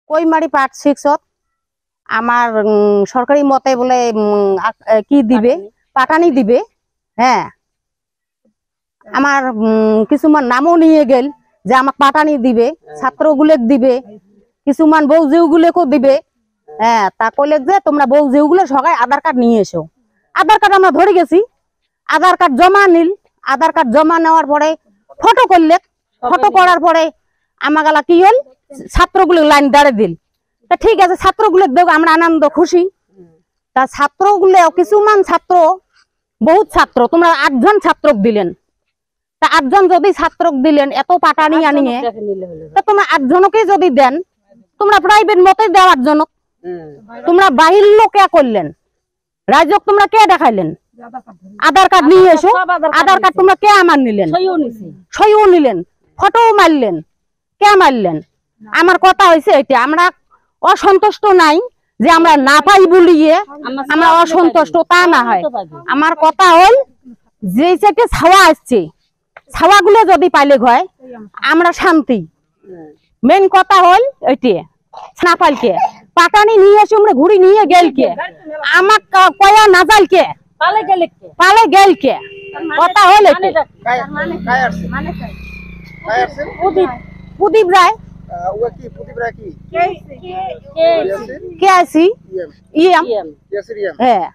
Koimari part 6 আমার সরকারি মতে বলে কি দিবে পাটানি দিবে। হ্যাঁ, আমার কিছুমান নামও নিয়ে গেল যে আমাকে পাটানি দিবে, ছাত্রগুলেক দিবে, কিছুমান বৌজিউগুলেকও দিবে। হ্যাঁ, তা কইলে যে তোমরা বৌজিউগুলো সবাই আধার কার্ড নিয়ে এসো। আধার কার্ড আমরা ধরে গেছি, আধার কার্ড জমা নিল। আধার কার্ড জমা নেওয়ার পরে ফটো করলে, ফটো করার পরে আমাগালা কি হল, ছাত্রগুলো লাইন দাঁড়িয়ে দিল। তা ঠিক আছে, ছাত্রগুলো দেখ আমরা আনন্দ খুশি। তা ছাত্রগুলো কিছুমান ছাত্র, বহুত ছাত্র, তোমরা 8 জন ছাত্রক দিলেন। তা 8 জন যদি ছাত্রক দিলেন এত পাটানি আনিয়ে, তা তোমরা 8 জনকে যদি দেন, তোমরা প্রাইভেট মতে দেওয়ার জন্য তোমরা বাহির লোকে করলেন, রাজ্যক তোমরা কে দেখাইলেন? আধার কার্ড নিয়ে এসো। আধার কার্ড তোমরা কে আমার নিলেন? সইও নিলেন, ফটোও মারলেন, কে মারলেন? আমার কথা হয়েছে এটা, আমরা অসন্তুষ্ট নাই যে আমরা না পাই বলিয়ে আমরা অসন্তুষ্ট, তা না হয়। আমার কথা হল যে সেটে ছাওয়া আসছে, ছাওয়াগুলো যদি পাইলে হয় আমরা শান্তি। মেন কথা হল ওইটে, না পাইলকে পাটানি নিয়ে এসে আমরা ঘুরি নিয়ে গেলকে, আমাক কয়া না যাইলকে পালে গেলকে, কথা হল প্রদীপ রায় কে আছি। হ্যাঁ,